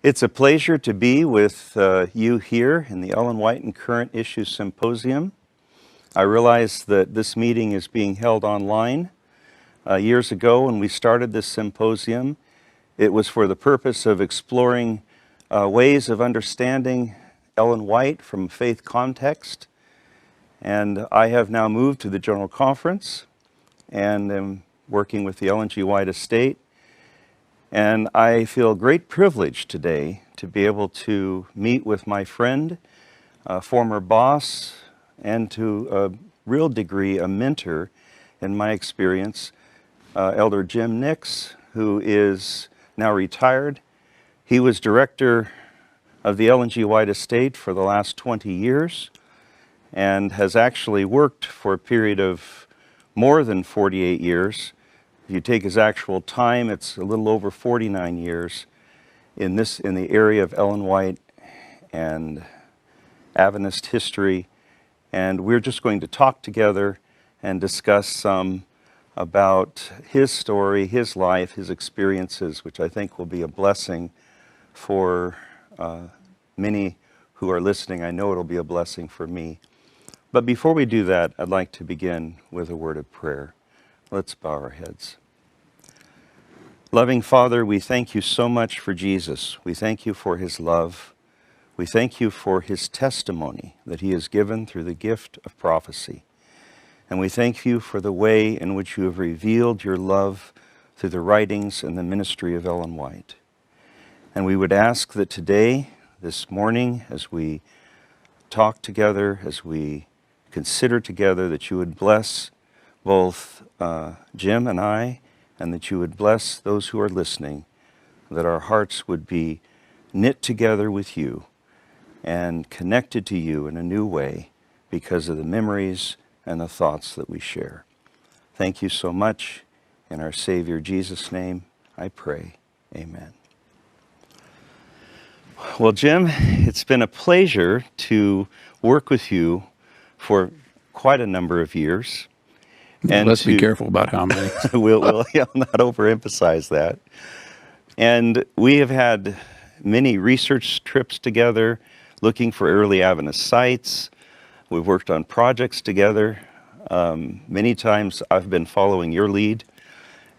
It's a pleasure to be with you here in the Ellen White and Current Issues Symposium. I realize that this meeting is being held online. Years ago when we started this symposium, it was for the purpose of exploring ways of understanding Ellen White from faith context. And I have now moved to the General Conference and am working with the Ellen G. White Estate. And I feel great privilege today to be able to meet with my friend, former boss, and to a real degree a mentor in my experience, Elder Jim Nix, who is now retired. He was director of the Ellen G. White Estate for the last 20 years and has actually worked for a period of more than 48 years. If you take his actual time, it's a little over 49 years in the area of Ellen White and Adventist history. And we're just going to talk together and discuss some about his story, his life, his experiences, which I think will be a blessing for many who are listening. I know it'll be a blessing for me. But before we do that, I'd like to begin with a word of prayer. Let's bow our heads. Loving Father, we thank you so much for Jesus. We thank you for his love. We thank you for his testimony that he has given through the gift of prophecy. And we thank you for the way in which you have revealed your love through the writings and the ministry of Ellen White. And we would ask that today, this morning, as we talk together, as we consider together, that you would bless both Jim and I, and that you would bless those who are listening, that our hearts would be knit together with you and connected to you in a new way because of the memories and the thoughts that we share. Thank you so much. In our Savior Jesus' name, I pray. Amen. Well, Jim, it's been a pleasure to work with you for quite a number of years. And let's be careful about how many. we'll not overemphasize that. And we have had many research trips together, looking for early Adventist sites. We've worked on projects together. Many times I've been following your lead,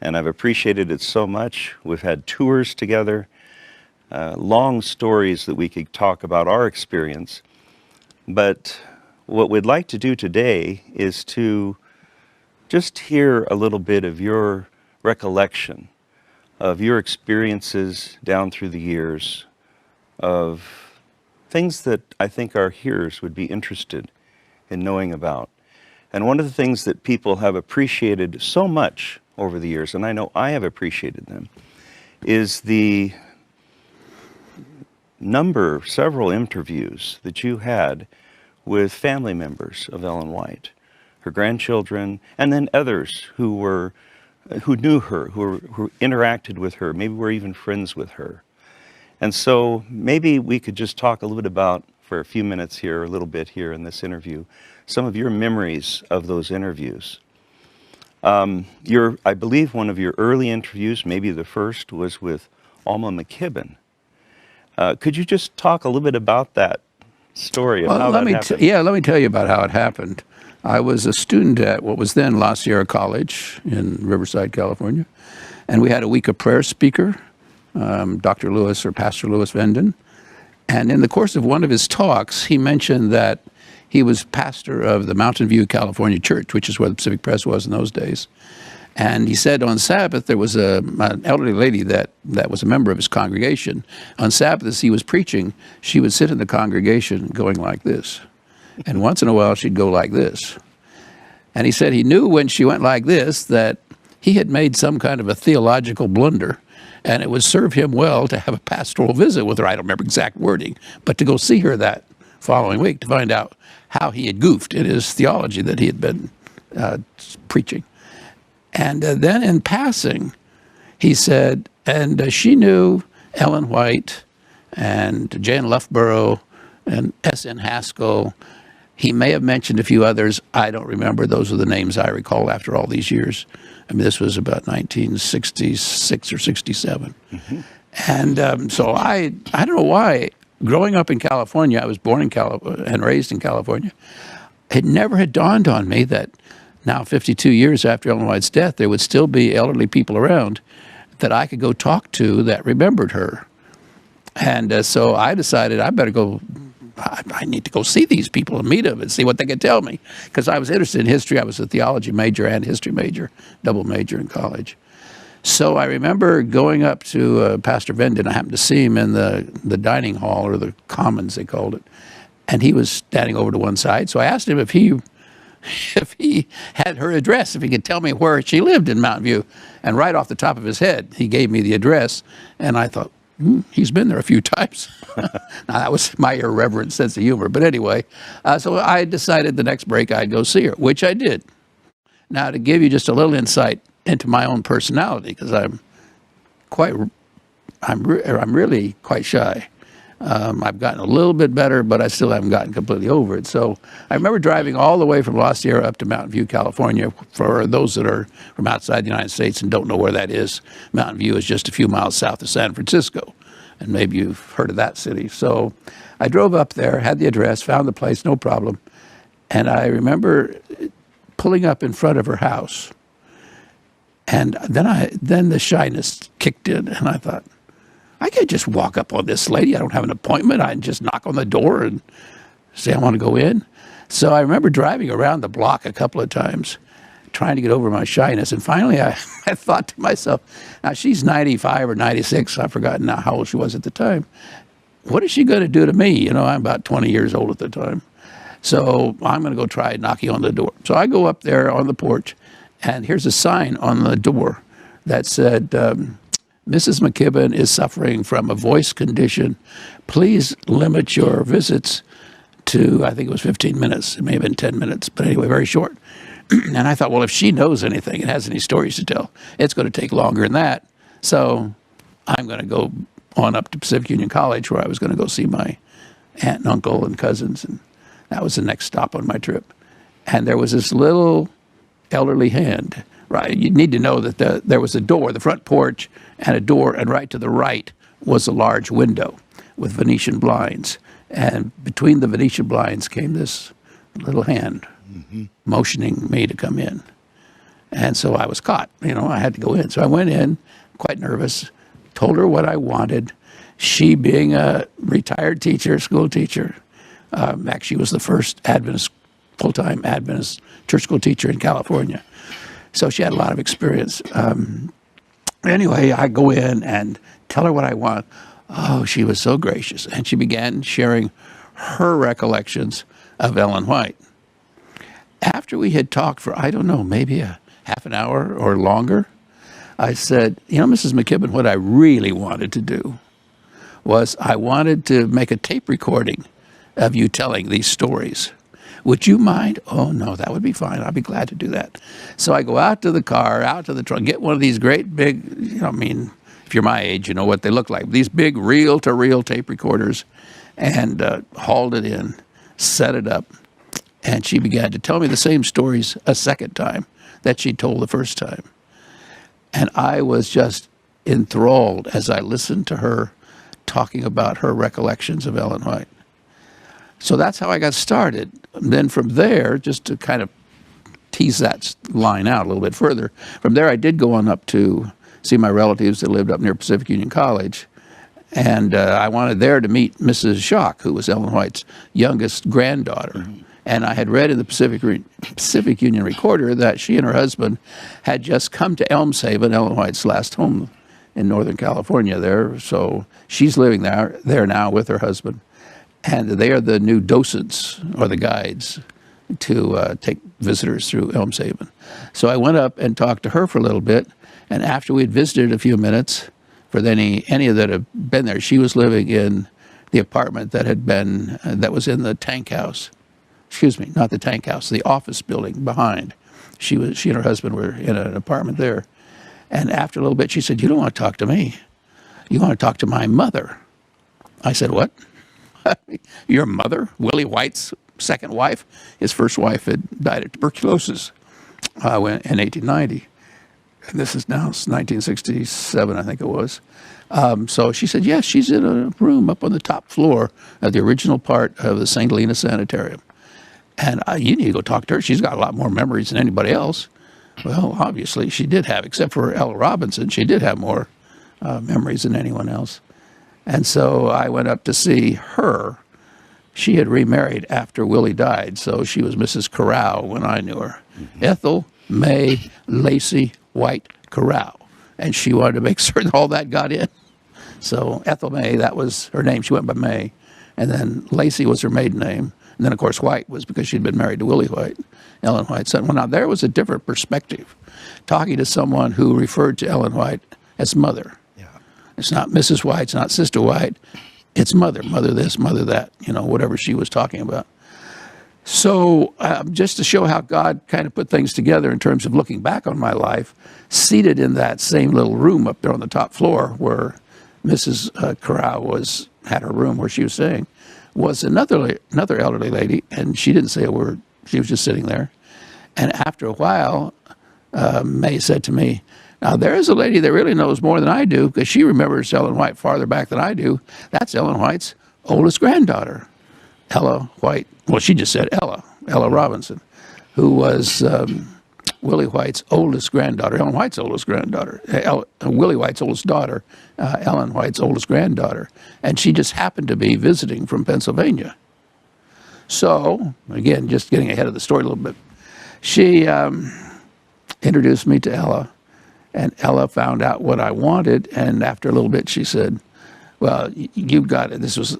and I've appreciated it so much. We've had tours together, long stories that we could talk about our experience. But what we'd like to do today is to just hear a little bit of your recollection of your experiences down through the years, of things that I think our hearers would be interested in knowing about. And one of the things that people have appreciated so much over the years, and I know I have appreciated them, is the several interviews that you had with family members of Ellen White, her grandchildren, and then others who knew her, who interacted with her, maybe were even friends with her. And so maybe we could just talk a little bit about, for a few minutes here, a little bit here in this interview, some of your memories of those interviews. I believe one of your early interviews, maybe the first, was with Alma McKibben. Could you just talk a little bit about that story of how that happened? Let me tell you about how it happened. I was a student at what was then La Sierra College in Riverside, California, and we had a week of prayer speaker, Dr. Lewis or Pastor Lewis Venden. And in the course of one of his talks, he mentioned that he was pastor of the Mountain View, California church, which is where the Pacific Press was in those days. And he said on Sabbath, there was an elderly lady that was a member of his congregation. On Sabbath, as he was preaching, she would sit in the congregation going like this. And once in a while, she'd go like this. And he said he knew when she went like this that he had made some kind of a theological blunder, and it would serve him well to have a pastoral visit with her. I don't remember exact wording, but to go see her that following week to find out how he had goofed in his theology that he had been preaching. And then in passing, he said, and she knew Ellen White and Jane Loughborough and S.N. Haskell. He may have mentioned a few others. I don't remember. Those are the names I recall after all these years. I mean, this was about 1966 or 67. Mm-hmm. And so I don't know why, growing up in California, I was born in and raised in California, it never had dawned on me that now 52 years after Ellen White's death, there would still be elderly people around that I could go talk to that remembered her. And so I decided I better go, I need to go see these people and meet them and see what they could tell me. Because I was interested in history. I was a theology major and history major, double major in college. So I remember going up to Pastor Venden. I happened to see him in the dining hall, or the commons, they called it. And he was standing over to one side. So I asked him if he had her address, if he could tell me where she lived in Mountain View. And right off the top of his head, he gave me the address. And I thought, he's been there a few times. Now, that was my irreverent sense of humor. But anyway, so I decided the next break I'd go see her, which I did. Now, to give you just a little insight into my own personality, because I'm really quite shy. I've gotten a little bit better, but I still haven't gotten completely over it. So I remember driving all the way from La Sierra up to Mountain View, California. For those that are from outside the United States and don't know where that is, Mountain View is just a few miles south of San Francisco. And maybe you've heard of that city. So I drove up there, had the address, found the place, no problem. And I remember pulling up in front of her house. And then the shyness kicked in, and I thought, I could just walk up on this lady. I don't have an appointment. I can just knock on the door and say I want to go in. So I remember driving around the block a couple of times, trying to get over my shyness. And finally, I thought to myself, now she's 95 or 96. I've forgotten now how old she was at the time. What is she going to do to me? You know, I'm about 20 years old at the time. So I'm going to go try knocking on the door. So I go up there on the porch, and here's a sign on the door that said, Mrs. McKibben is suffering from a voice condition. Please limit your visits to, I think it was 15 minutes. It may have been 10 minutes, but anyway, very short. And I thought, well, if she knows anything and has any stories to tell, it's going to take longer than that. So I'm going to go on up to Pacific Union College, where I was going to go see my aunt and uncle and cousins. And that was the next stop on my trip. And there was this little elderly hand. Right, you need to know that there was a door, the front porch, and a door, and right to the right was a large window with Venetian blinds. And between the Venetian blinds came this little hand motioning me to come in. And so I was caught. You know, I had to go in. So I went in, quite nervous, told her what I wanted. She, being a retired teacher, school teacher, actually was the first Adventist, full-time Adventist church school teacher in California. So she had a lot of experience. Anyway, I go in and tell her what I want. Oh, she was so gracious. And she began sharing her recollections of Ellen White. After we had talked for, I don't know, maybe a half an hour or longer, I said, you know, Mrs. McKibben, what I really wanted to do was I wanted to make a tape recording of you telling these stories. Would you mind? Oh, no, that would be fine. I'd be glad to do that. So I go out to the car, out to the truck, get one of these great big, you know, I mean, if you're my age, you know what they look like. These big reel-to-reel tape recorders, and hauled it in, set it up, and she began to tell me the same stories a second time that she told the first time. And I was just enthralled as I listened to her talking about her recollections of Ellen White. So that's how I got started. And then from there, just to kind of tease that line out a little bit further, from there I did go on up to see my relatives that lived up near Pacific Union College. And I wanted there to meet Mrs. Schock, who was Ellen White's youngest granddaughter. And I had read in the Pacific Union Recorder that she and her husband had just come to Elmshaven, Ellen White's last home in Northern California there. So she's living there now with her husband. And they are the new docents, or the guides, to take visitors through Elmshaven. So I went up and talked to her for a little bit, and after we'd visited a few minutes, for any that have been there, she was living in the apartment that was in the tank house. Excuse me, not the tank house, the office building behind. She and her husband were in an apartment there. And after a little bit, she said, "You don't want to talk to me. You want to talk to my mother." I said, "What?" "Your mother, Willie White's second wife." His first wife had died of tuberculosis in 1890. And this is now 1967, I think it was. So she said, yes, she's in a room up on the top floor of the original part of the St. Helena Sanitarium. And you need to go talk to her. She's got a lot more memories than anybody else. Well, obviously she did have, except for Ella Robinson, she did have more memories than anyone else. And so I went up to see her. She had remarried after Willie died, so she was Mrs. Corral when I knew her. Mm-hmm. Ethel May Lacey White Corral. And she wanted to make certain all that got in. So Ethel May, that was her name. She went by May. And then Lacey was her maiden name. And then, of course, White was because she'd been married to Willie White, Ellen White's son. Well, now, there was a different perspective, talking to someone who referred to Ellen White as mother. Yeah. It's not Mrs. White, it's not Sister White. It's mother, mother this, mother that, whatever she was talking about. So just to show how God kind of put things together in terms of looking back on my life, seated in that same little room up there on the top floor where Mrs. Corral had her room where she was staying, was another elderly lady, and she didn't say a word. She was just sitting there. And after a while, May said to me, now there's a lady that really knows more than I do because she remembers Ellen White farther back than I do. That's Ellen White's oldest granddaughter, Ella White. Well, she just said Ella Robinson, who was Willie White's oldest granddaughter, Ellen White's oldest granddaughter, Willie White's oldest daughter, Ellen White's oldest granddaughter. And she just happened to be visiting from Pennsylvania. So, again, just getting ahead of the story a little bit, she introduced me to Ella, and Ella found out what I wanted, and after a little bit she said, well, you've got it. This was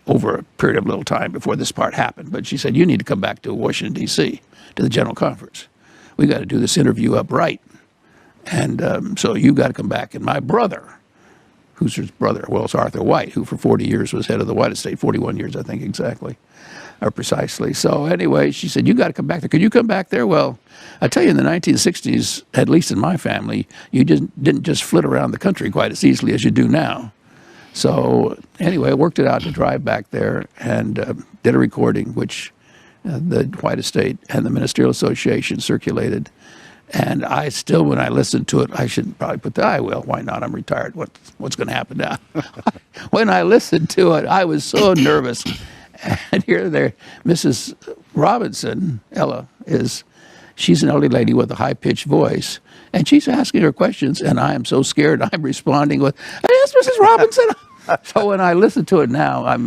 over a period of little time before this part happened, but she said, you need to come back to Washington, D.C., to the General Conference. We got to do this interview up right. And so you got to come back. And my brother, who's his brother, well, it's Arthur White, who for 40 years was head of the White Estate, 41 years, I think, exactly, or precisely. So anyway, she said, you got to come back there. Could you come back there? Well, I tell you, in the 1960s, at least in my family, you didn't just flit around the country quite as easily as you do now. So anyway, I worked it out to drive back there and did a recording, which the White Estate and the Ministerial Association circulated. And I still, when I listened to it, I should probably put I will. Why not? I'm retired. What's going to happen now? When I listened to it, I was so nervous. And here there, Mrs. Robinson, Ella, she's an elderly lady with a high-pitched voice. And she's asking her questions, and I am so scared. I'm responding with, yes, Mrs. Robinson. So when I listen to it now,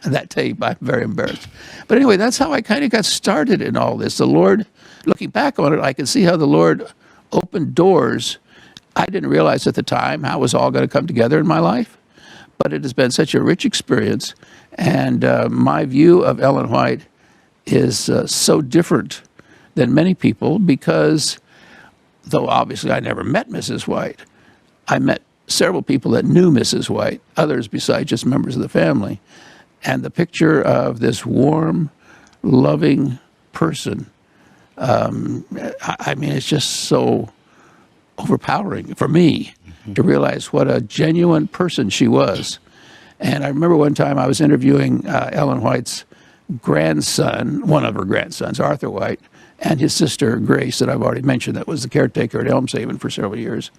that tape, I'm very embarrassed. But anyway, that's how I kind of got started in all this. The Lord, looking back on it, I can see how the Lord opened doors. I didn't realize at the time how it was all going to come together in my life, but it has been such a rich experience. And my view of Ellen White is so different than many people because, though obviously I never met Mrs. White, I met several people that knew Mrs. White, others besides just members of the family. And the picture of this warm, loving person, I mean, it's just so overpowering for me to realize what a genuine person she was. And I remember one time I was interviewing Ellen White's grandson, one of her grandsons, Arthur White, and his sister, Grace, that I've already mentioned, that was the caretaker at Elmshaven for several years.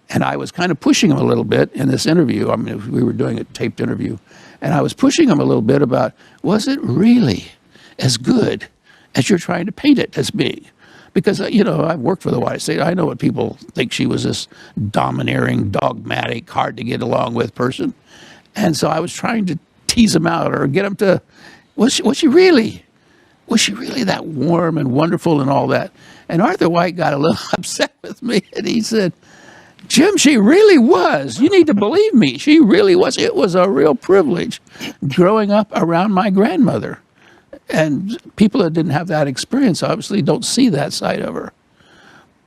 And I was kind of pushing him a little bit in this interview. I mean, we were doing a taped interview. And I was pushing him a little bit about, was it really as good as you're trying to paint it as being? Because, I've worked for the White Estate. I know what people think she was, this domineering, dogmatic, hard to get along with person. And so I was trying to tease him out or get him to, was she really that warm and wonderful and all that? And Arthur White got a little upset with me, and he said, Jim, she really was. You need to believe me. She really was. It was a real privilege growing up around my grandmother. And people that didn't have that experience obviously don't see that side of her.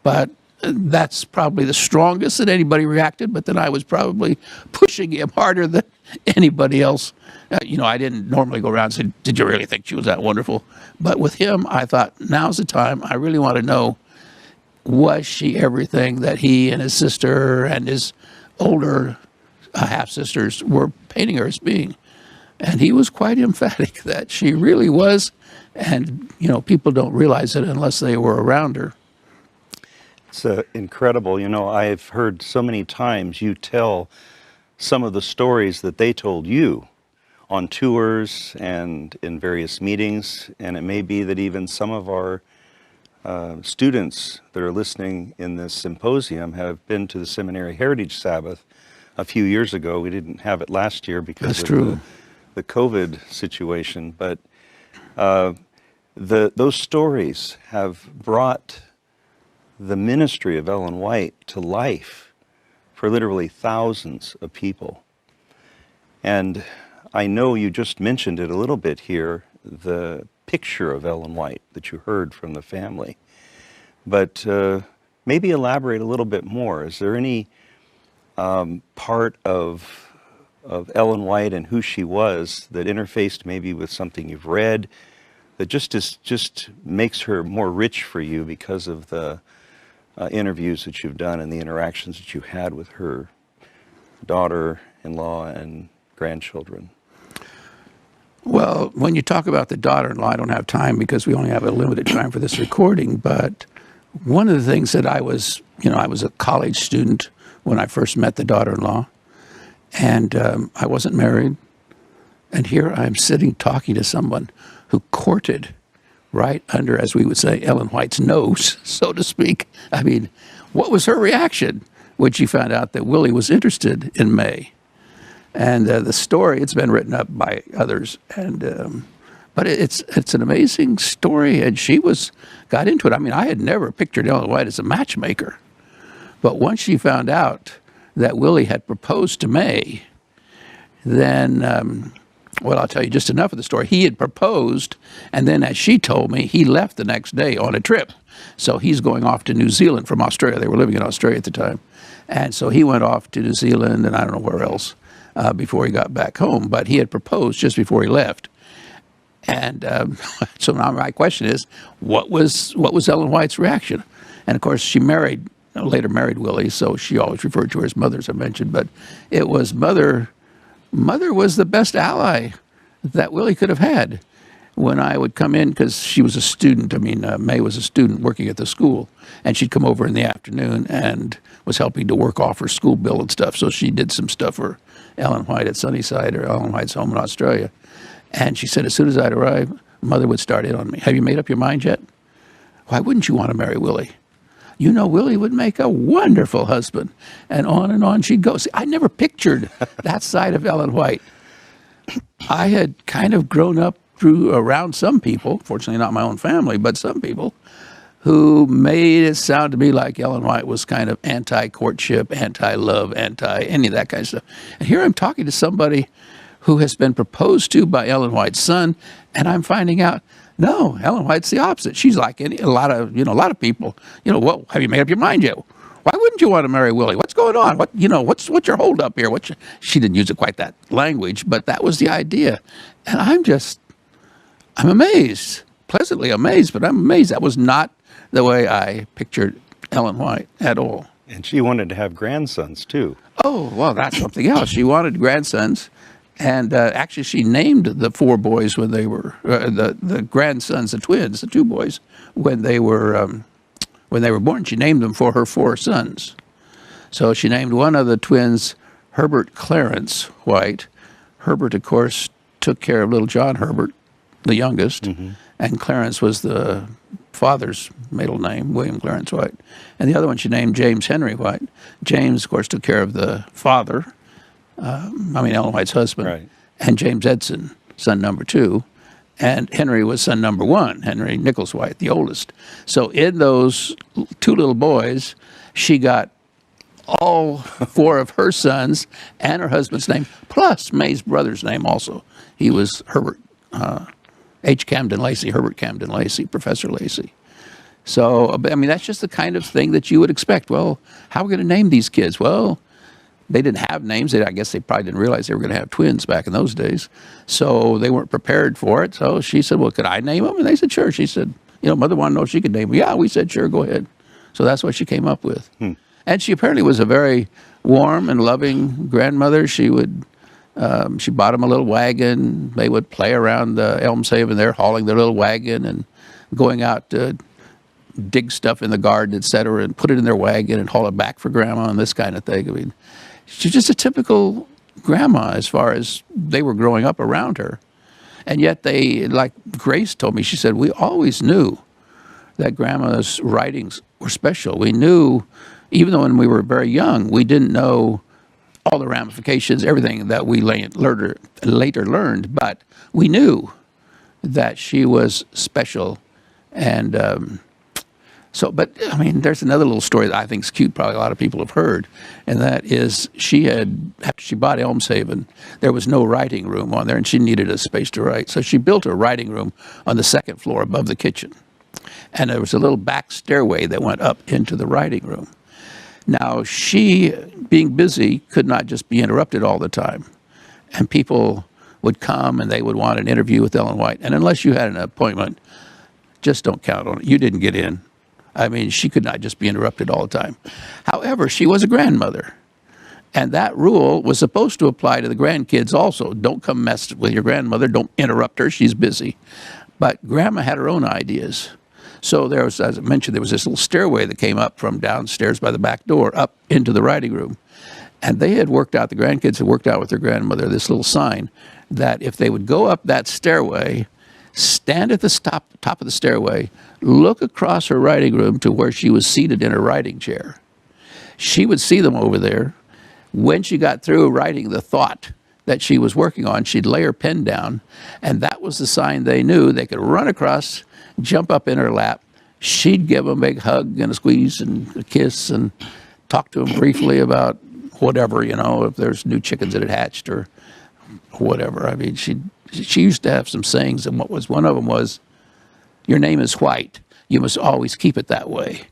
But that's probably the strongest that anybody reacted, but then I was probably pushing him harder than anybody else. I didn't normally go around and say, did you really think she was that wonderful? But with him, I thought, now's the time. I really want to know, was she everything that he and his sister and his older half-sisters were painting her as being? And he was quite emphatic that she really was, and, people don't realize it unless they were around her. It's incredible. You know, I've heard so many times you tell some of the stories that they told you on tours and in various meetings, and it may be that even some of our students that are listening in this symposium have been to the Seminary Heritage Sabbath a few years ago. We didn't have it last year because of the COVID situation, but those stories have brought the ministry of Ellen White to life for literally thousands of people. And I know you just mentioned it a little bit here, the picture of Ellen White that you heard from the family. But maybe elaborate a little bit more. Is there any part of Ellen White and who she was that interfaced maybe with something you've read that just makes her more rich for you because of the interviews that you've done and the interactions that you had with her daughter-in-law and grandchildren? Well, when you talk about the daughter-in-law, I don't have time because we only have a limited time for this recording, but one of the things that I was a college student when I first met the daughter-in-law, and I wasn't married, and here I'm sitting talking to someone who courted right under, as we would say, Ellen White's nose, so to speak. I mean, what was her reaction when she found out that Willie was interested in May? And the story, it's been written up by others, and but it's an amazing story, and she got into it. I mean, I had never pictured Ellen White as a matchmaker, but once she found out that Willie had proposed to May, then, well, I'll tell you just enough of the story. He had proposed, and then as she told me, he left the next day on a trip. So he's going off to New Zealand from Australia. They were living in Australia at the time. And so he went off to New Zealand, and I don't know where else, before he got back home. But he had proposed just before he left. And so now my question is, what was Ellen White's reaction? And of course, she later married Willie, so she always referred to her as mother, as I mentioned. But it was mother was the best ally that Willie could have had. When I would come in, because she was a student, May was a student working at the school, and she'd come over in the afternoon and was helping to work off her school bill and stuff. So she did some stuff for Ellen White at Sunnyside, or Ellen White's home in Australia. And she said, as soon as I'd arrive, Mother would start in on me. Have you made up your mind yet? Why wouldn't you want to marry Willie? You know, Willie would make a wonderful husband. And on she'd go. See, I never pictured that side of Ellen White. I had kind of grown up around some people, fortunately not my own family, but some people, who made it sound to me like Ellen White was kind of anti-courtship, anti-love, anti-any of that kind of stuff. And here I'm talking to somebody who has been proposed to by Ellen White's son, and I'm finding out, no, Ellen White's the opposite. She's like a lot of people. Well, have you made up your mind yet? Why wouldn't you want to marry Willie? What's going on? What's your hold up here? She didn't use it quite that language, but that was the idea. And I'm amazed, pleasantly amazed, but I'm amazed. That was not the way I pictured Ellen White at all. And she wanted to have grandsons too. Oh, well, that's something else. She wanted grandsons. And actually, she named the four boys when they were the grandsons, the twins, the two boys, when they were born. She named them for her four sons. So she named one of the twins Herbert Clarence White. Herbert, of course, took care of little John Herbert, the youngest, and Clarence was the father's middle name, William Clarence White. And the other one she named James Henry White. James, of course, took care of the father. Ellen White's husband, right. And James Edson, son number 2, and Henry was son number 1, Henry Nichols White, the oldest. So in those two little boys, she got all 4 of her sons and her husband's name, plus May's brother's name also. He was Herbert H. Camden Lacey, Herbert Camden Lacey, Professor Lacey. So, that's just the kind of thing that you would expect. Well, how are we going to name these kids? Well, they didn't have names. I guess they probably didn't realize they were going to have twins back in those days. So they weren't prepared for it. So she said, well, could I name them? And they said, sure. She said, Mother wanted to know if she could name them. Yeah, we said, sure, go ahead. So that's what she came up with. And she apparently was a very warm and loving grandmother. She bought them a little wagon. They would play around the Elmshaven there, hauling their little wagon and going out to dig stuff in the garden, etc., and put it in their wagon and haul it back for Grandma and this kind of thing. I mean, she's just a typical grandma as far as they were growing up around her. And yet they, like Grace told me, she said, we always knew that Grandma's writings were special. We knew, even though when we were very young, we didn't know all the ramifications, everything that we later learned, but we knew that she was special. And but I mean, there's another little story that I think is cute, probably a lot of people have heard, and that is after she bought Elmshaven, there was no writing room on there, and she needed a space to write. So she built a writing room on the second floor above the kitchen. And there was a little back stairway that went up into the writing room. Now, she, being busy, could not just be interrupted all the time. And people would come and they would want an interview with Ellen White. And unless you had an appointment, just don't count on it. You didn't get in. I mean, she could not just be interrupted all the time. However, she was a grandmother. And that rule was supposed to apply to the grandkids also. Don't come mess with your grandmother. Don't interrupt her. She's busy. But Grandma had her own ideas. So there was, as I mentioned, there was this little stairway that came up from downstairs by the back door up into the writing room. And they had worked out, the grandkids had worked out with their grandmother, this little sign that if they would go up that stairway, stand at the top of the stairway, look across her writing room to where she was seated in her writing chair. She would see them over there. When she got through writing the thought that she was working on, she'd lay her pen down, and that was the sign they knew. They could run across, jump up in her lap. She'd give them a big hug and a squeeze and a kiss and talk to them briefly about whatever, you know, if there's new chickens that had hatched or whatever. I mean, she used to have some sayings, and one of them was, your name is White. You must always keep it that way.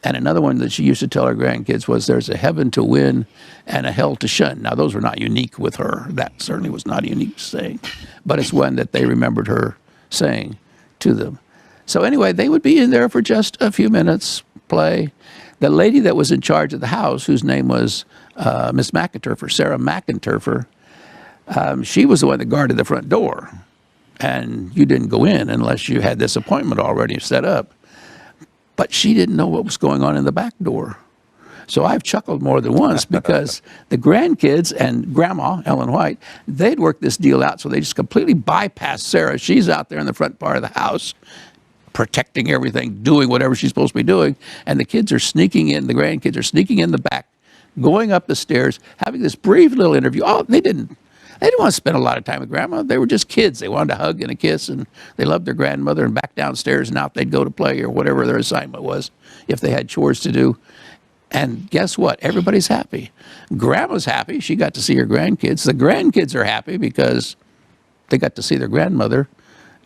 And another one that she used to tell her grandkids was, there's a heaven to win and a hell to shun. Now, those were not unique with her. That certainly was not a unique saying. But it's one that they remembered her saying to them. So anyway, they would be in there for just a few minutes, play. The lady that was in charge of the house, whose name was Miss McInterfer, Sarah McInterfer, she was the one that guarded the front door. And you didn't go in unless you had this appointment already set up. But she didn't know what was going on in the back door. So I've chuckled more than once because the grandkids and Grandma, Ellen White, they'd worked this deal out, so they just completely bypassed Sarah. She's out there in the front part of the house, protecting everything, doing whatever she's supposed to be doing, and the kids are sneaking in, the grandkids are sneaking in the back, going up the stairs, having this brief little interview. Oh, they didn't want to spend a lot of time with Grandma. They were just kids. They wanted a hug and a kiss, and they loved their grandmother, and back downstairs and out they'd go to play or whatever their assignment was if they had chores to do. And guess what? Everybody's happy. Grandma's happy. She got to see her grandkids. The grandkids are happy because they got to see their grandmother.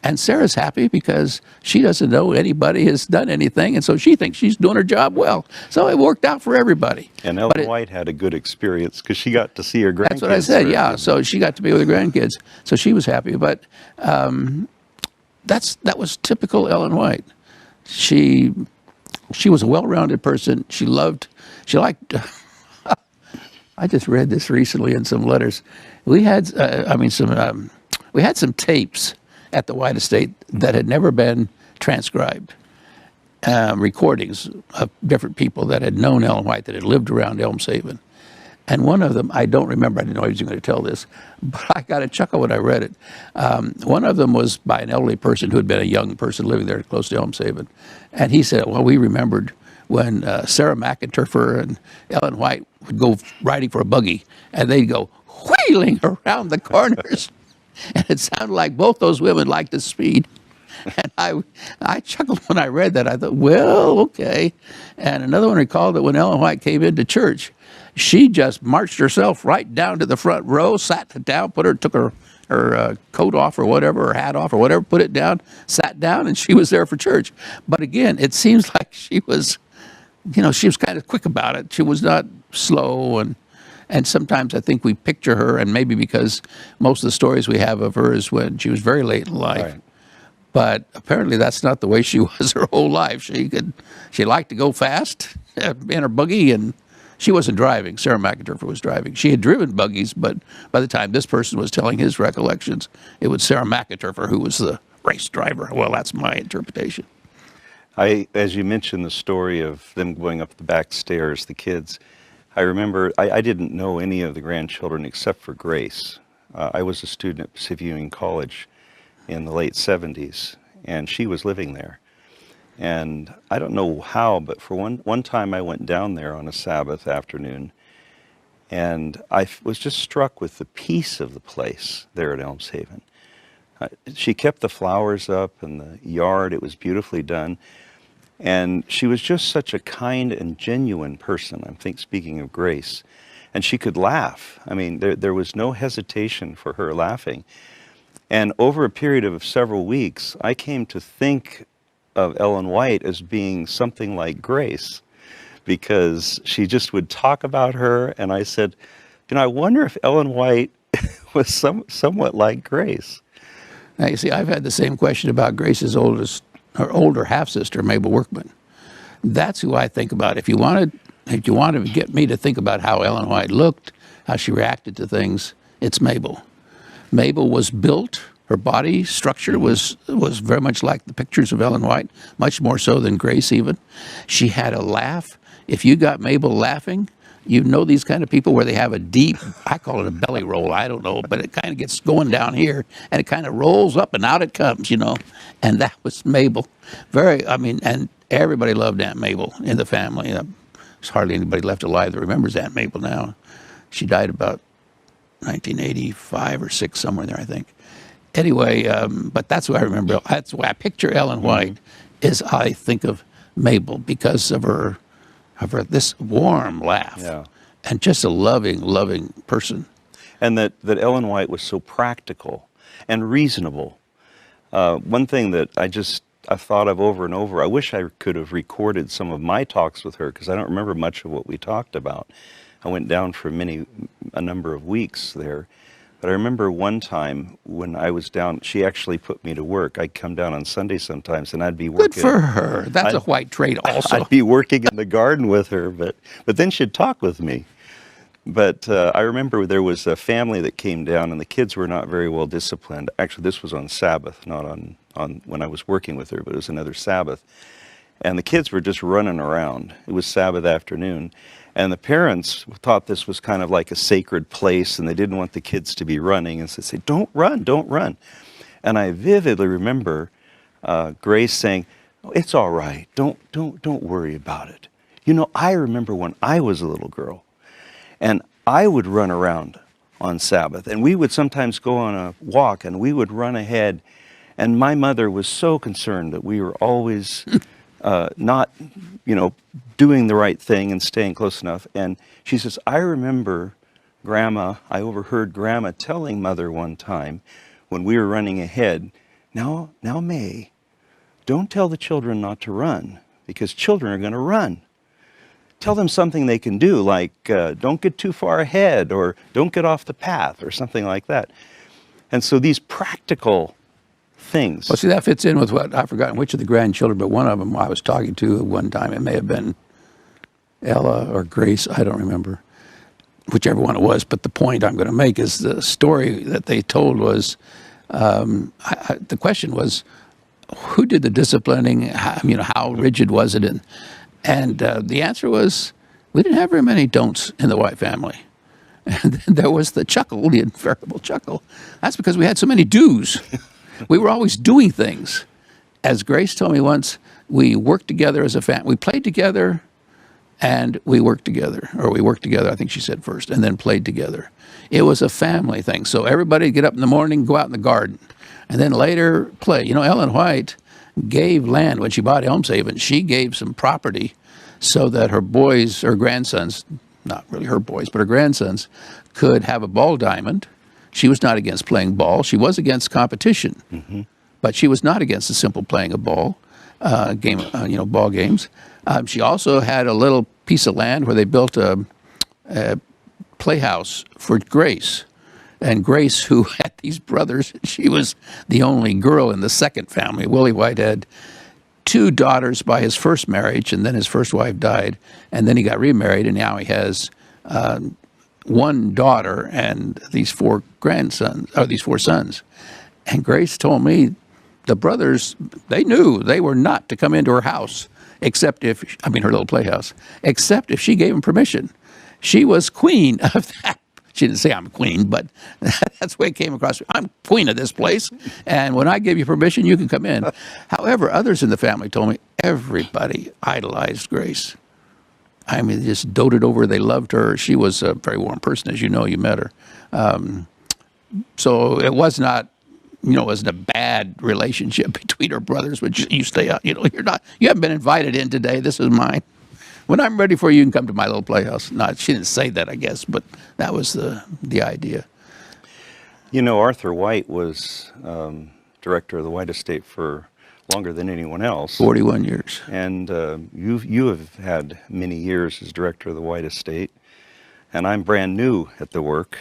And Sarah's happy because she doesn't know anybody has done anything, and so she thinks she's doing her job well. So it worked out for everybody. And Ellen White had a good experience because she got to see her grandkids. That's what I said, yeah. So she got to be with her grandkids. So she was happy. But that was typical Ellen White. She was a well-rounded person. She liked, I just read this recently in some letters. We had, we had some tapes at the White estate that had never been transcribed, recordings of different people that had known Ellen White, that had lived around Elmshaven. And one of them, I don't remember, I didn't know I was going to tell this, but I got a chuckle when I read it. One of them was by an elderly person who had been a young person living there close to Elmshaven. And he said, well, we remembered when Sarah McInterfer and Ellen White would go riding for a buggy, and they'd go wheeling around the corners. And it sounded like both those women liked the speed. And I chuckled when I read that. I thought, well, okay. And another one recalled that when Ellen White came into church, she just marched herself right down to the front row, sat down, took her coat off or whatever, her hat off or whatever, put it down, sat down, and she was there for church. But again, it seems like she was kind of quick about it. She was not slow, and sometimes I think we picture her, and maybe because most of the stories we have of her is when she was very late in life. Right. But apparently that's not the way she was her whole life. She liked to go fast in her buggy, and she wasn't driving. Sarah McInterfer was driving. She had driven buggies, but by the time this person was telling his recollections, it was Sarah McInterfer who was the race driver. Well, that's my interpretation. As you mentioned the story of them going up the back stairs, the kids, I remember I didn't know any of the grandchildren except for Grace. I was a student at Pacific Union College in the late 70s, and she was living there. And I don't know how, but for one time I went down there on a Sabbath afternoon, and I was just struck with the peace of the place there at Elms Haven. She kept the flowers up and the yard. It was beautifully done. And she was just such a kind and genuine person, I think, speaking of Grace. And she could laugh. I mean, there was no hesitation for her laughing. And over a period of several weeks, I came to think of Ellen White as being something like Grace, because she just would talk about her. And I said, you know, I wonder if Ellen White was somewhat like Grace. Now, you see, I've had the same question about Grace's her older half-sister, Mabel Workman. That's who I think about. If you wanted to get me to think about how Ellen White looked, how she reacted to things, it's Mabel. Mabel was built, her body structure was very much like the pictures of Ellen White, much more so than Grace even. She had a laugh. If you got Mabel laughing, you know these kind of people where they have a deep, I call it a belly roll, I don't know, but it kind of gets going down here, and it kind of rolls up and out it comes, you know. And that was Mabel. And everybody loved Aunt Mabel in the family. There's hardly anybody left alive that remembers Aunt Mabel now. She died about 1985 or 6, somewhere there, I think. Anyway, but that's what I remember. That's why I picture Ellen White, is I think of Mabel because of her this warm laugh, and just a loving person. And that Ellen White was so practical and reasonable. One thing that I've thought of over and over, I wish I could have recorded some of my talks with her, because I don't remember much of what we talked about. I went down for a number of weeks there. But I remember one time when I was down, she actually put me to work. I'd come down on Sunday sometimes, and I'd be working. Good for her. That's a white trait also. I'd be working in the garden with her, but then she'd talk with me. But I remember there was a family that came down, and the kids were not very well disciplined. Actually, this was on Sabbath, not on when I was working with her, but it was another Sabbath. And the kids were just running around. It was Sabbath afternoon. And the parents thought this was kind of like a sacred place, and they didn't want the kids to be running, and so they said, don't run, don't run. And I vividly remember Grace saying, oh, it's all right, don't worry about it. You know, I remember when I was a little girl, and I would run around on Sabbath, and we would sometimes go on a walk, and we would run ahead, and my mother was so concerned that we were always not, doing the right thing and staying close enough. And she says, I remember I overheard Grandma telling Mother one time when we were running ahead, now May, don't tell the children not to run, because children are going to run. Tell them something they can do, like don't get too far ahead, or don't get off the path, or something like that. And so these practical things. Well, see, that fits in with what, I've forgotten which of the grandchildren, but one of them I was talking to one time, it may have been Ella or Grace, I don't remember, whichever one it was, but the point I'm going to make is the story that they told was, the question was, who did the disciplining, how rigid was it? And the answer was, we didn't have very many don'ts in the White family. And then there was the chuckle, the invariable chuckle. That's because we had so many do's. We were always doing things. As Grace told me once, we worked together as a family. We played together and we worked together. Or we worked together, I think she said first, and then played together. It was a family thing. So everybody would get up in the morning, go out in the garden, and then later play. You know, Ellen White gave land when she bought Elms Haven. She gave some property so that her boys, her grandsons, not really her boys, but her grandsons, could have a ball diamond. She was not against playing ball. She was against competition, but she was not against the simple playing of ball ball games. She also had a little piece of land where they built a playhouse for Grace. And Grace, who had these brothers, she was the only girl in the second family. Willie White had 2 daughters by his first marriage, and then his first wife died, and then he got remarried, and now he has 1 daughter and these 4 sons. And Grace told me, the brothers, they knew they were not to come into her house, except if, I mean her little playhouse, except if she gave them permission. She was queen of that. She didn't say I'm queen, but that's the way it came across. I'm queen of this place, and when I give you permission, you can come in. However, others in the family told me everybody idolized Grace. I mean, they just doted over her. They loved her. She was a very warm person, as you know. You met her. So it was not, you know, it wasn't a bad relationship between her brothers, but you stay out. You know, you haven't been invited in today. This is mine. When I'm ready for you, you can come to my little playhouse. No, she didn't say that, I guess, but that was the idea. You know, Arthur White was director of the White Estate for longer than anyone else. 41 years. And you have had many years as director of the White Estate, and I'm brand new at the work.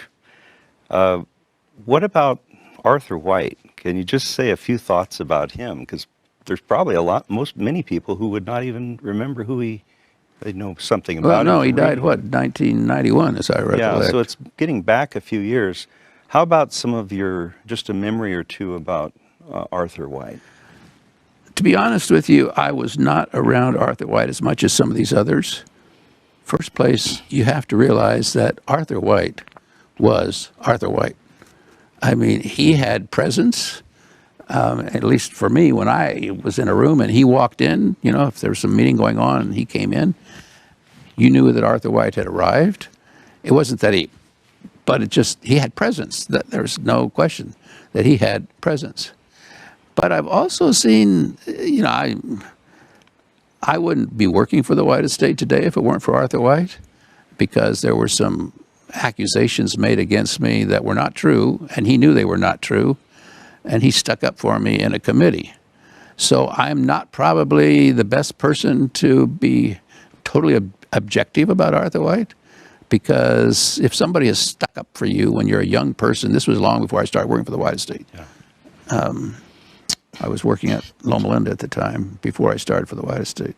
What about Arthur White? Can you just say a few thoughts about him? Because there's probably many people who would not even remember who they know something about him. Well, no, he died, what, 1991, as I recollect. Yeah, so it's getting back a few years. How about some of just a memory or two about Arthur White? To be honest with you, I was not around Arthur White as much as some of these others. First place, you have to realize that Arthur White was Arthur White. I mean, he had presence, at least for me, when I was in a room and he walked in, you know, if there was some meeting going on and he came in, you knew that Arthur White had arrived. It wasn't that but he had presence. There's no question that he had presence. But I've also seen, you know, I wouldn't be working for the White Estate today if it weren't for Arthur White, because there were some accusations made against me that were not true, and he knew they were not true, and he stuck up for me in a committee. So I'm not probably the best person to be totally objective about Arthur White, because if somebody has stuck up for you when you're a young person, this was long before I started working for the White Estate. Yeah. I was working at Loma Linda at the time, before I started for the White Estate.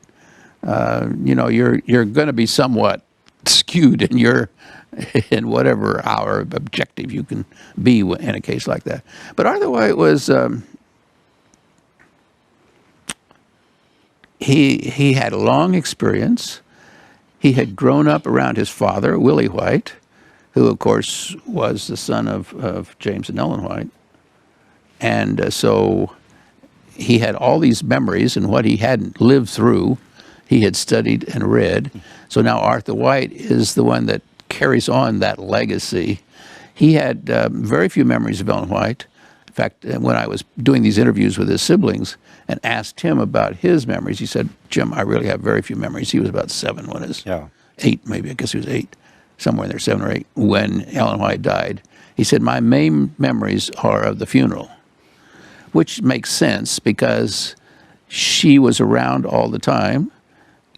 You know, you're going to be somewhat skewed in whatever our objective you can be in a case like that. But Arthur White was, he had a long experience. He had grown up around his father, Willie White, who of course was the son of James and Ellen White. And so he had all these memories, and what he hadn't lived through, he had studied and read. So now Arthur White is the one that carries on that legacy. He had very few memories of Ellen White. In fact, when I was doing these interviews with his siblings and asked him about his memories, he said, Jim, I really have very few memories. He was about 7 when his 8, maybe, I guess he was 8, somewhere in there, 7 or 8, when Ellen White died. He said, my main memories are of the funeral, which makes sense because she was around all the time.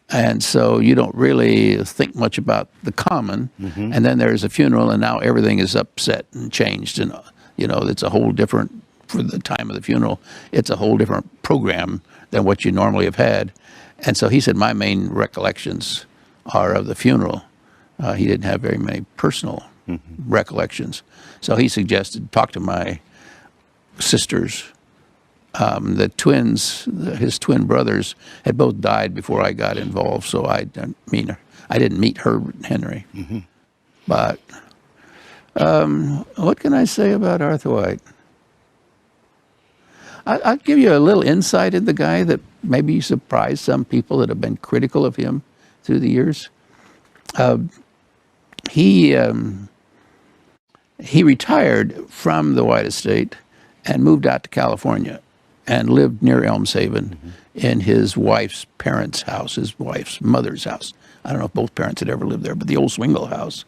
And so you don't really think much about the common. Mm-hmm. And then there's a funeral, and now everything is upset and changed. And, you know, it's a whole different, for the time of the funeral, it's a whole different program than what you normally have had. And so he said, my main recollections are of the funeral. He didn't have very many personal recollections. So he suggested, talk to my sisters. The twins, his twin brothers, had both died before I got involved, so I didn't meet Herbert and Henry. Mm-hmm. But what can I say about Arthur White? I'll give you a little insight in the guy that maybe surprised some people that have been critical of him through the years. He retired from the White Estate and moved out to California and lived near Elmshaven in his wife's parents' house, his wife's mother's house. I don't know if both parents had ever lived there, but the old Swingle house.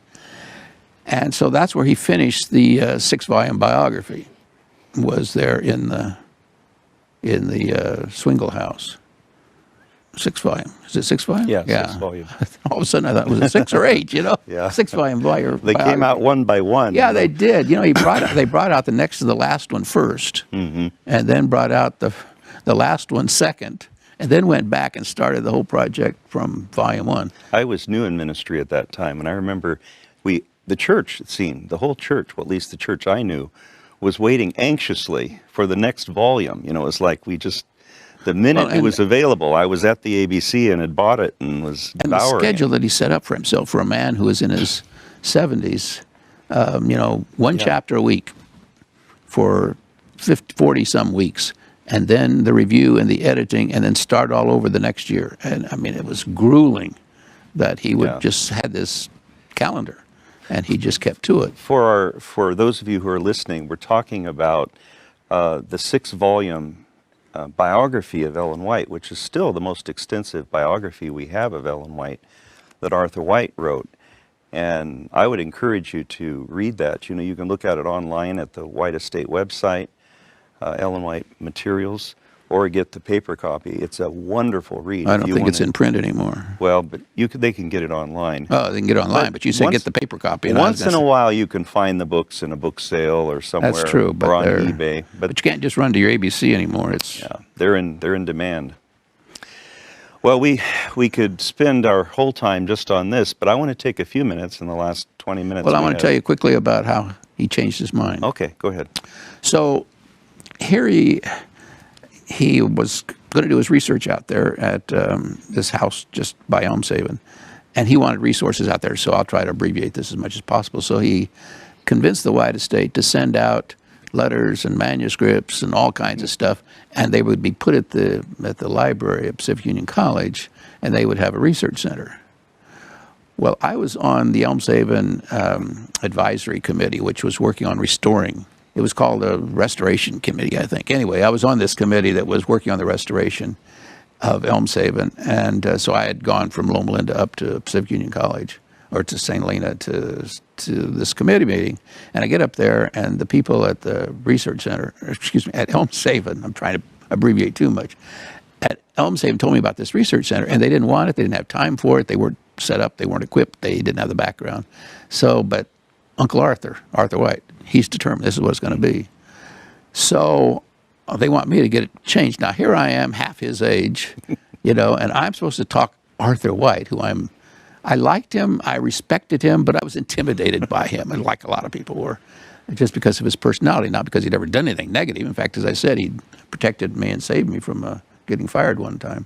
And so that's where he finished the 6-volume biography, was there in the Swingle house. 6-volume. Is it 6-volume? Yeah, 6-volume. All of a sudden I thought, was it 6 or 8, you know? Yeah. 6-volume biography. They came out one by one. Yeah, they did. You know, they brought out the next to the last one first, and then brought out the last one second, and then went back and started the whole project from volume 1. I was new in ministry at that time, and I remember the church scene, the whole church, well, at least the church I knew, was waiting anxiously for the next volume. You know, it was like the minute it was available, I was at the ABC and had bought it and was and the devouring schedule it. that he set up for himself for a man who was in his 70s, you know, one chapter a week for 40 some weeks, and then the review and the editing, and then start all over the next year. And I mean, it was grueling that he would just had this calendar, and he just kept to it. For those of you who are listening, we're talking about the 6-volume biography of Ellen White, which is still the most extensive biography we have of Ellen White that Arthur White wrote. And I would encourage you to read that. You know, you can look at it online at the White Estate website, Ellen White Materials, or get the paper copy. It's a wonderful read. I don't think it's in print anymore. Well, but they can get it online. Oh, they can get it online, but you said get the paper copy. And once in a while, you can find the books in a book sale or somewhere. That's true, but or on eBay. But you can't just run to your ABC anymore. They're in demand. Well, we could spend our whole time just on this, but I want to take a few minutes in the last 20 minutes. Well, I want to tell you quickly about how he changed his mind. Okay, go ahead. So here he was going to do his research out there at this house just by Elmshaven, and he wanted resources out there, so I'll try to abbreviate this as much as possible. So he convinced the White Estate to send out letters and manuscripts and all kinds of stuff, and they would be put at the library at Pacific Union College, and they would have a research center. Well, I was on the Elmshaven Advisory Committee, which was working on restoring. It was called the Restoration Committee, I think. Anyway, I was on this committee that was working on the restoration of Elmshaven, and so I had gone from Loma Linda up to Pacific Union College, or to St. Helena, to this committee meeting, and I get up there, and the people at the research center, at Elmshaven, I'm trying to abbreviate too much, at Elmshaven told me about this research center, and they didn't want it, they didn't have time for it, they weren't set up, they weren't equipped, they didn't have the background. So, but Uncle Arthur White, he's determined this is what it's going to be. So they want me to get it changed. Now here I am, half his age, you know, and I'm supposed to talk Arthur White, who I liked him, I respected him, but I was intimidated by him, and like a lot of people were, just because of his personality, not because he'd ever done anything negative. In fact, as I said, he protected me and saved me from getting fired one time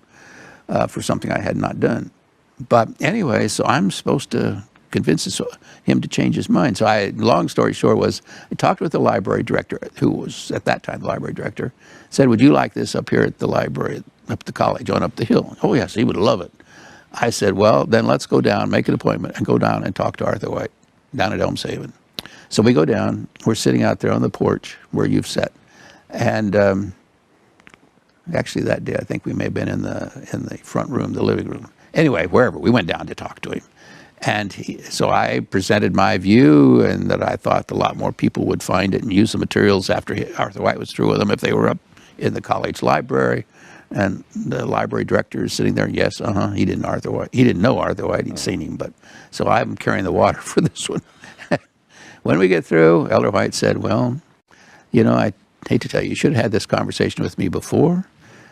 for something I had not done. But anyway, so I'm supposed to convince him to change his mind. So long story short was, I talked with the library director, who was at that time the library director, said, would you like this up here at the library, up at the college, on up the hill? Oh yes, he would love it. I said, well, then let's go down, make an appointment, and go down and talk to Arthur White down at Elmshaven. So we go down, we're sitting out there on the porch where you've sat. And actually that day, I think we may have been in the front room, the living room. Anyway, wherever, we went down to talk to him. And so I presented my view, and that I thought a lot more people would find it and use the materials after Arthur White was through with them if they were up in the college library. And the library director is sitting there, yes, he didn't know Arthur White, he'd seen him, but so I'm carrying the water for this one. When we get through, Elder White said, well, you know, I hate to tell you, you should have had this conversation with me before.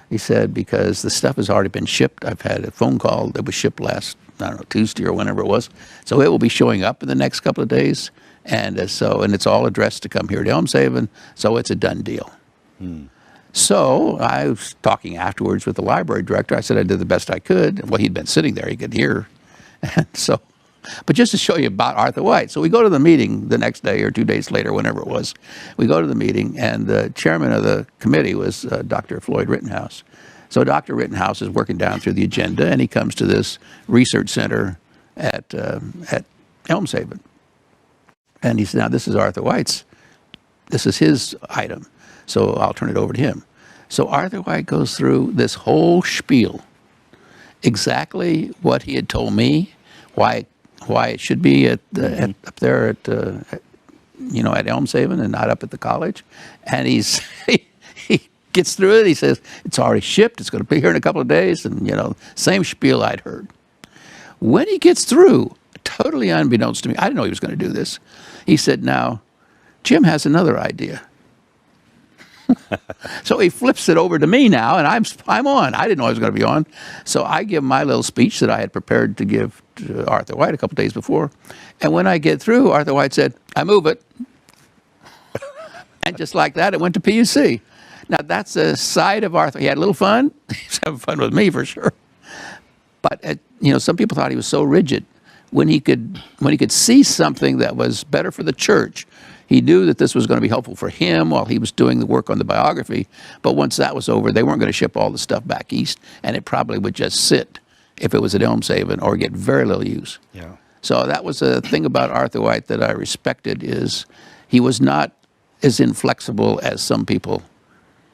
He said, because the stuff has already been shipped. I've had a phone call that was shipped last, I don't know, Tuesday or whenever it was. So it will be showing up in the next couple of days. And and it's all addressed to come here to Elmshaven, so it's a done deal. So I was talking afterwards with the library director. I said I did the best I could. Well, he'd been sitting there, he could hear. And so, but just to show you about Arthur White. So we go to the meeting the next day or 2 days later, whenever it was. We go to the meeting, and the chairman of the committee was Dr. Floyd Rittenhouse. So Dr. Rittenhouse is working down through the agenda, and he comes to this research center at Elmshaven. And he said, now this is Arthur White's, this is his item. So I'll turn it over to him. So Arthur White goes through this whole spiel, exactly what he had told me, why it should be up there at Elmshaven and not up at the college. And he gets through it. He says, it's already shipped. It's going to be here in a couple of days. And, you know, same spiel I'd heard. When he gets through, totally unbeknownst to me, I didn't know he was going to do this. He said, now, Jim has another idea. So he flips it over to me now, and I'm on. I didn't know I was going to be on. So I give my little speech that I had prepared to give to Arthur White a couple of days before. And when I get through, Arthur White said, I move it. And just like that, it went to PUC. Now, that's a side of Arthur. He had a little fun. He was having fun with me, for sure. But, some people thought he was so rigid. When he could see something that was better for the church, he knew that this was going to be helpful for him while he was doing the work on the biography. But once that was over, they weren't going to ship all the stuff back east, and it probably would just sit if it was at Elmshaven or get very little use. Yeah. So that was a thing about Arthur White that I respected, is he was not as inflexible as some people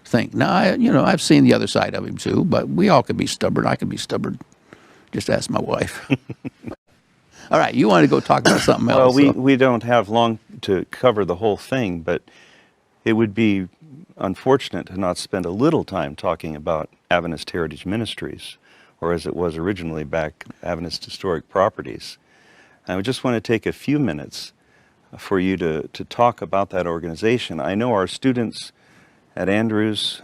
think. Now, I've seen the other side of him too, but we all can be stubborn. I can be stubborn. Just ask my wife. All right, you want to go talk about something else? Well, we don't have long to cover the whole thing, but it would be unfortunate to not spend a little time talking about Adventist Heritage Ministries, or as it was originally back, Adventist Historic Properties. I would just want to take a few minutes for you to talk about that organization. I know our students at Andrews,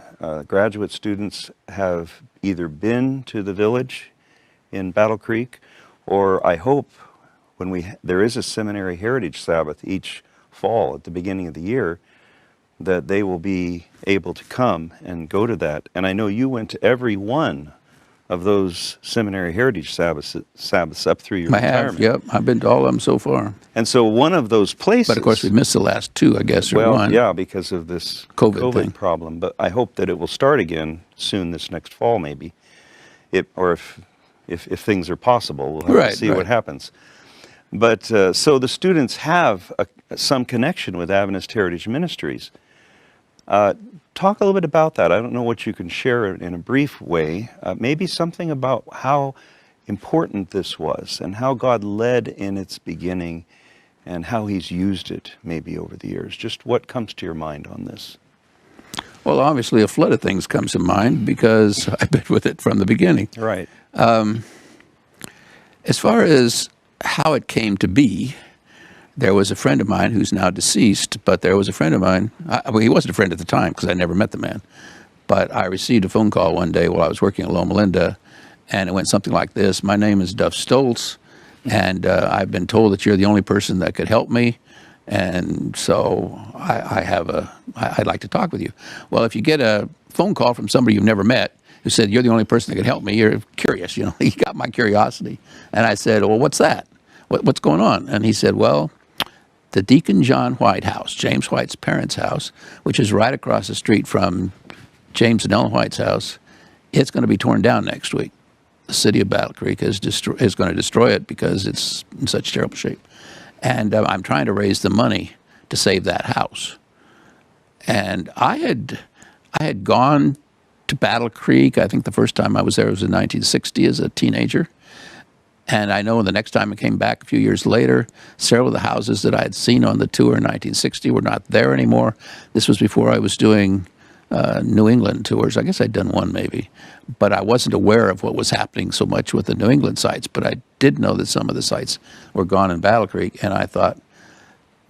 graduate students, have either been to the village in Battle Creek, or I hope when there is a seminary heritage Sabbath each fall at the beginning of the year, that they will be able to come and go to that. And I know you went to every one of those seminary heritage Sabbaths up through your retirement. Yep. I've been to all of them so far. And so one of those places... But of course we missed the last two, I guess, or one. Yeah, because of this COVID problem. But I hope that it will start again soon, this next fall maybe. Or if things are possible, we'll have to see what happens. But so the students have some connection with Adventist Heritage Ministries. Talk a little bit about that. I don't know what you can share in a brief way. Maybe something about how important this was and how God led in its beginning and how He's used it maybe over the years. Just what comes to your mind on this? Well, obviously a flood of things comes to mind because I've been with it from the beginning. Right. As far as how it came to be, there was a friend of mine who's now deceased, but there was a friend of mine. Well, he wasn't a friend at the time because I never met the man. But I received a phone call one day while I was working at Loma Linda, and it went something like this. My name is Duff Stoltz, and I've been told that you're the only person that could help me. And so I'd like to talk with you. Well, if you get a phone call from somebody you've never met who said, you're the only person that can help me, you're curious, you got my curiosity. And I said, well, what's that? What's going on? And he said, well, the Deacon John White house, James White's parents' house, which is right across the street from James and Ellen White's house, it's going to be torn down next week. The city of Battle Creek is going to destroy it because it's in such terrible shape. And I'm trying to raise the money to save that house. And I had gone to Battle Creek. I think the first time I was there was in 1960 as a teenager. And I know the next time I came back a few years later, several of the houses that I had seen on the tour in 1960 were not there anymore. This was before I was doing New England tours. I guess I'd done one maybe. But I wasn't aware of what was happening so much with the New England sites. But I did know that some of the sites were gone in Battle Creek. And I thought,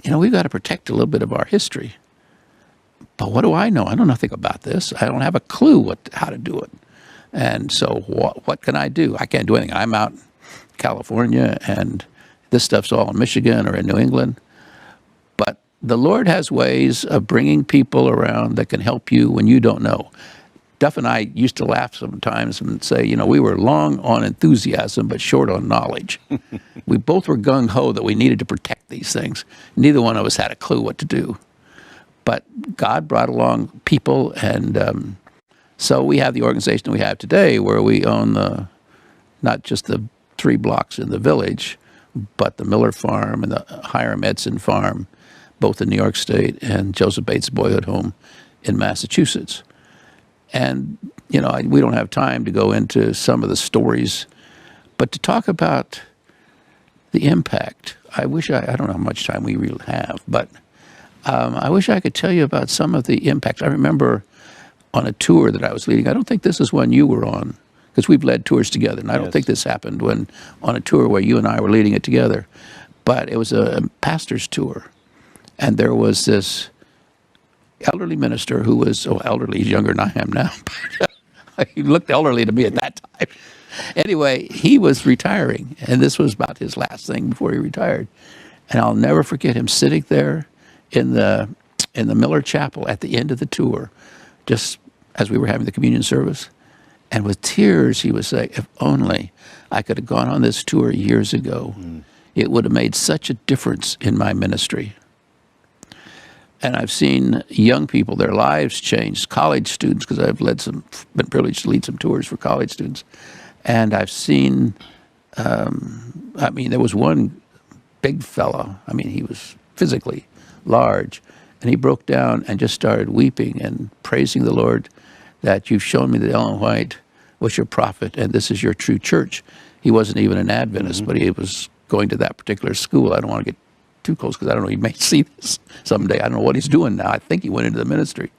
we've got to protect a little bit of our history. But what do I know? I know nothing about this. I don't have a clue how to do it. And so what can I do? I can't do anything. I'm out in California, and this stuff's all in Michigan or in New England. But the Lord has ways of bringing people around that can help you when you don't know. Duff and I used to laugh sometimes and say, we were long on enthusiasm but short on knowledge. We both were gung-ho that we needed to protect these things. Neither one of us had a clue what to do. But God brought along people, and so we have the organization we have today where we own not just the 3 blocks in the village, but the Miller Farm and the Hiram Edson Farm, both in New York State, and Joseph Bates' boyhood home in Massachusetts. And, we don't have time to go into some of the stories, but to talk about the impact, I don't know how much time we really have, but I wish I could tell you about some of the impact. I remember on a tour that I was leading, I don't think this is one you were on, because we've led tours together, and I don't think this happened on a tour where you and I were leading it together. But it was a pastor's tour, and there was this elderly minister who was, elderly, he's younger than I am now. He looked elderly to me at that time. Anyway, he was retiring, and this was about his last thing before he retired. And I'll never forget him sitting there in the in the Miller Chapel at the end of the tour, just as we were having the communion service. And with tears, he would say, if only I could have gone on this tour years ago, it would have made such a difference in my ministry. And I've seen young people, their lives change, college students, because I've been privileged to lead some tours for college students. And I've seen, there was one big fellow, he was physically large, and he broke down and just started weeping and praising the Lord that you've shown me that Ellen White was your prophet and this is your true church. He wasn't even an Adventist, but he was going to that particular school. I don't want to get too close because I don't know, he may see this someday. I don't know what he's doing now. I think he went into the ministry.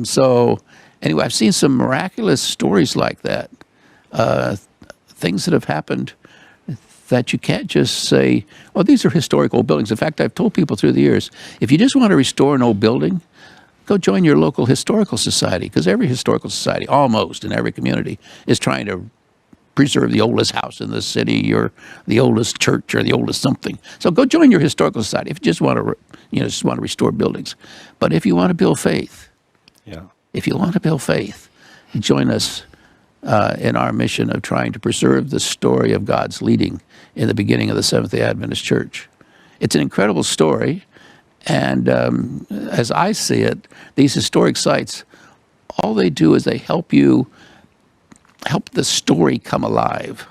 So anyway, I've seen some miraculous stories like that, things that have happened that you can't just say, oh, these are historic old buildings. In fact, I've told people through the years, if you just want to restore an old building, go join your local historical society, because every historical society, almost in every community, is trying to preserve the oldest house in the city or the oldest church or the oldest something. So go join your historical society if you just want to restore buildings. But if you want to build faith, join us in our mission of trying to preserve the story of God's leading in the beginning of the Seventh-day Adventist Church. It's an incredible story, and as I see it, these historic sites, all they do is they help the story come alive,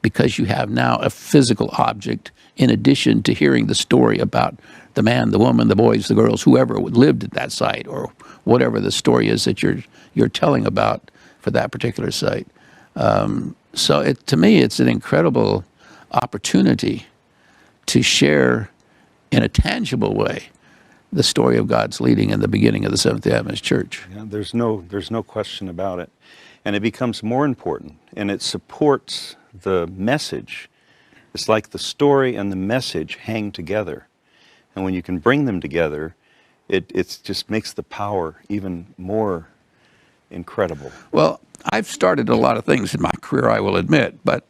because you have now a physical object in addition to hearing the story about the man, the woman, the boys, the girls, whoever lived at that site, or whatever the story is that you're telling about for that particular site. So to me, it's an incredible opportunity to share in a tangible way the story of God's leading in the beginning of the Seventh-day Adventist Church. Yeah, there's no question about it. And it becomes more important, and it supports the message. It's like the story and the message hang together. And when you can bring them together, it just makes the power even more incredible. Well, I've started a lot of things in my career, I will admit, but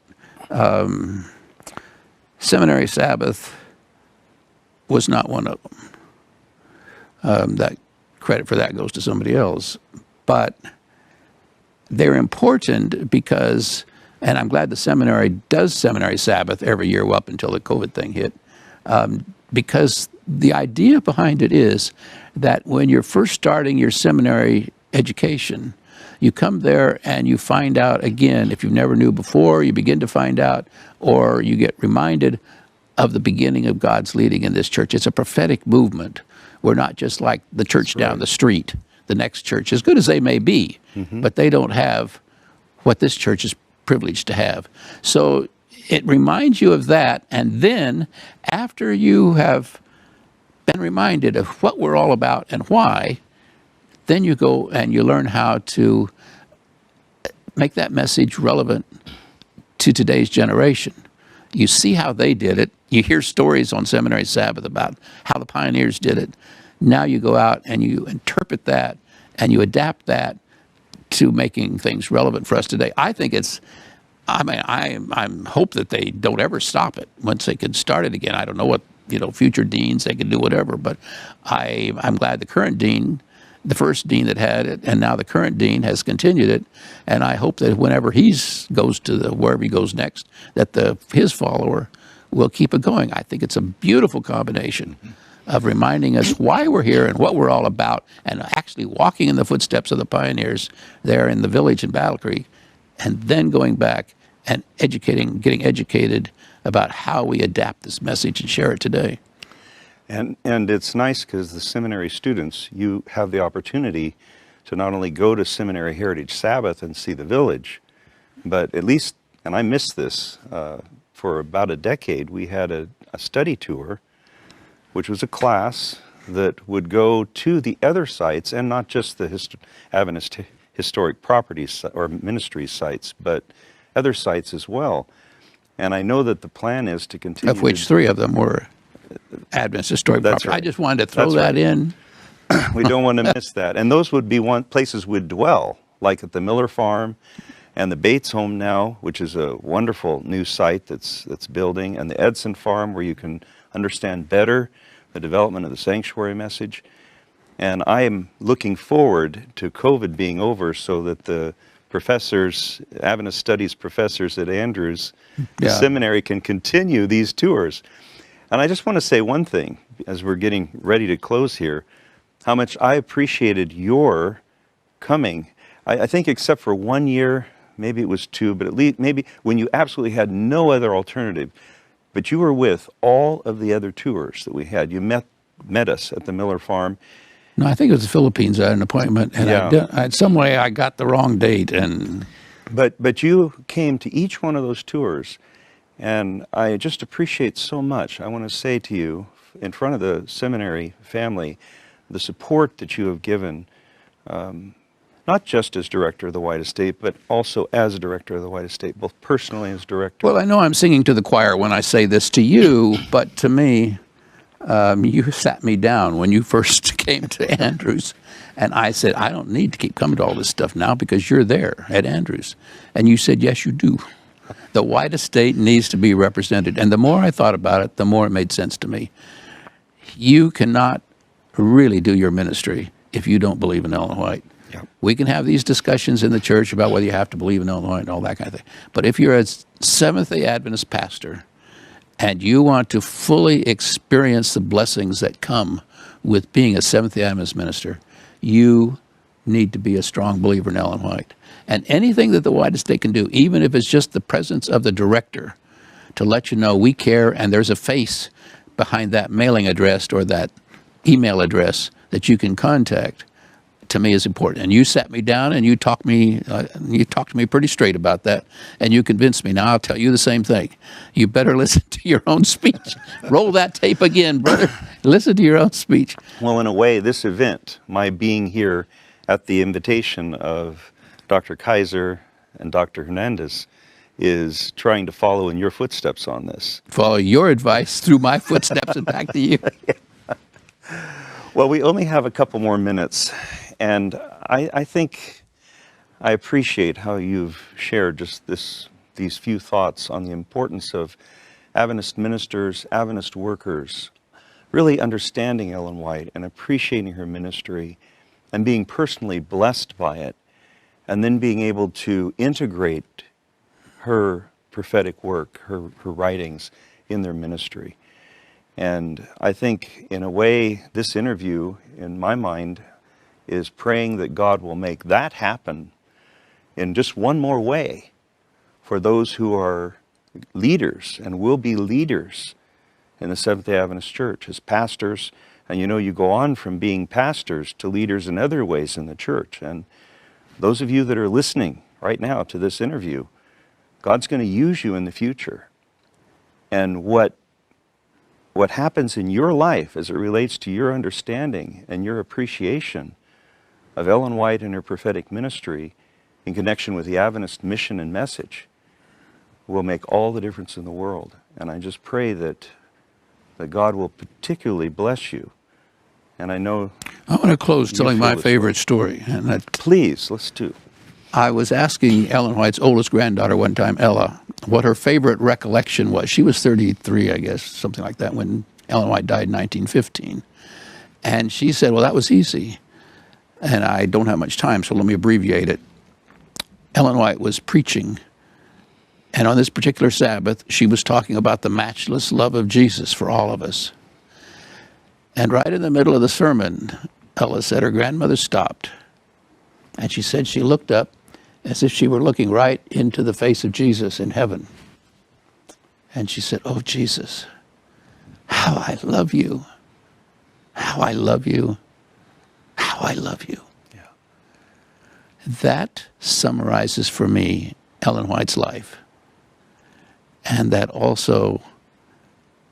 Seminary Sabbath was not one of them. That credit for that goes to somebody else. But they're important because, and I'm glad the seminary does Seminary Sabbath every year up until the COVID thing hit, because the idea behind it is that when you're first starting your seminary education, you come there and you find out again, if you never knew before, you begin to find out, or you get reminded of the beginning of God's leading in this church. It's a prophetic movement. We're not just like the church down the street, the next church, as good as they may be, but they don't have what this church is privileged to have. So it reminds you of that, and then after you have been reminded of what we're all about and why, then you go and you learn how to make that message relevant to today's generation. You see how they did it. You hear stories on Seminary Sabbath about how the pioneers did it. Now you go out and you interpret that and you adapt that to making things relevant for us today. I think I hope that they don't ever stop it once they can start it again. I don't know what, future deans, they can do whatever, but I'm glad the current dean, the first dean that had it, and now the current dean has continued it, and I hope that whenever he goes to wherever he goes next, that his follower will keep it going. I think it's a beautiful combination of reminding us why we're here and what we're all about, and actually walking in the footsteps of the pioneers there in the village in Battle Creek, and then going back and getting educated about how we adapt this message and share it today. And it's nice because the seminary students, you have the opportunity to not only go to Seminary Heritage Sabbath and see the village, but at least, and I missed this, for about a decade, we had a study tour, which was a class that would go to the other sites, and not just the Adventist historic properties or ministry sites, but other sites as well. And I know that the plan is to continue. Of which 3 of them were Adventist historic property. Right. I just wanted to throw that in. We don't want to miss that. And those would be places we'd dwell, like at the Miller Farm and the Bates Home now, which is a wonderful new site that's building, and the Edson Farm, where you can understand better the development of the sanctuary message. And I am looking forward to COVID being over so that the professors, Adventist Studies professors at Andrews, the Yeah. seminary, can continue these tours. And I just want to say one thing as we're getting ready to close here, how much I appreciated your coming. I think except for 1 year, maybe it was 2, but at least maybe when you absolutely had no other alternative, but you were with all of the other tours that we had. You met us at the Miller Farm. No, I think it was the Philippines. I had an appointment, and Yeah. some way I got the wrong date. And But you came to each one of those tours, and I just appreciate so much. I want to say to you, in front of the seminary family, the support that you have given, not just as director of the White Estate, but also as director of the White Estate, both personally as director. well, I know I'm singing to the choir when I say this to you, but to me, you sat me down when you first came to Andrews, and I said, I don't need to keep coming to all this stuff now because you're there at Andrews. And you said, yes, you do. The White Estate needs to be represented. And the more I thought about it, the more it made sense to me. You cannot really do your ministry if you don't believe in Ellen White. Yep. We can have these discussions in the church about whether you have to believe in Ellen White and all that kind of thing. But if you're a Seventh-day Adventist pastor and you want to fully experience the blessings that come with being a Seventh-day Adventist minister, you need to be a strong believer in Ellen White. And anything that the White Estate can do, even if it's just the presence of the director, to let you know we care and there's a face behind that mailing address or that email address that you can contact, to me is important. And you sat me down and you talked to me pretty straight about that, and you convinced me. Now I'll tell you the same thing. You better listen to your own speech. Roll that tape again, brother. Listen to your own speech. Well, in a way, this event, my being here at the invitation of Dr. Kaiser and Dr. Hernandez, is trying to follow in your footsteps on this. Follow your advice through my footsteps and back to you. Well, we only have a couple more minutes, and I think I appreciate how you've shared just these few thoughts on the importance of Adventist ministers, Adventist workers, really understanding Ellen White and appreciating her ministry and being personally blessed by it, and then being able to integrate her prophetic work, her writings in their ministry. And I think, in a way, this interview, in my mind, is praying that God will make that happen in just one more way for those who are leaders and will be leaders in the Seventh-day Adventist Church as pastors. And you go on from being pastors to leaders in other ways in the church. And those of you that are listening right now to this interview, God's going to use you in the future. And what happens in your life as it relates to your understanding and your appreciation of Ellen White and her prophetic ministry in connection with the Adventist mission and message will make all the difference in the world. And I just pray that God will particularly bless you. And I know I want to close telling feel my this favorite story. And that Please, let's do. I was asking Ellen White's oldest granddaughter one time, Ella, what her favorite recollection was. She was 33, I guess, something like that, when Ellen White died in 1915. And she said, well, that was easy. And I don't have much time, so let me abbreviate it. Ellen White was preaching, and on this particular Sabbath, she was talking about the matchless love of Jesus for all of us. And right in the middle of the sermon, Ella said her grandmother stopped. And she said she looked up as if she were looking right into the face of Jesus in heaven. And she said, oh, Jesus, how I love you. How I love you. How I love you. Yeah. That summarizes for me Ellen White's life. And that also,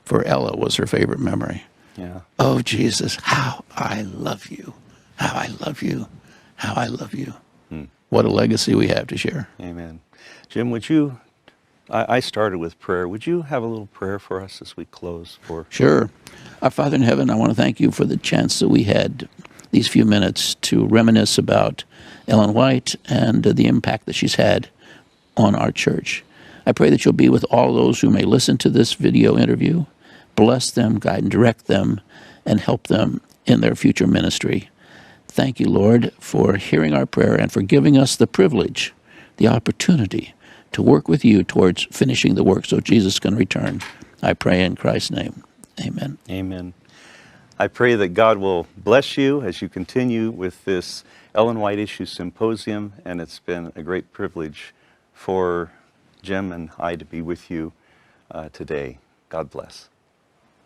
for Ella, was her favorite memory. Yeah. Oh, Jesus, how I love you. How I love you. How I love you. What a legacy we have to share. Amen. Jim, would you, I started with prayer. Would you have a little prayer for us as we close? Sure. Our Father in heaven, I want to thank you for the chance that we had these few minutes to reminisce about Ellen White and the impact that she's had on our church. I pray that you'll be with all those who may listen to this video interview. Bless them, guide and direct them, and help them in their future ministry. Thank you, Lord, for hearing our prayer and for giving us the privilege, the opportunity to work with you towards finishing the work so Jesus can return. I pray in Christ's name. Amen. Amen. I pray that God will bless you as you continue with this Ellen White Issue Symposium, and it's been a great privilege for Jim and I to be with you today. God bless.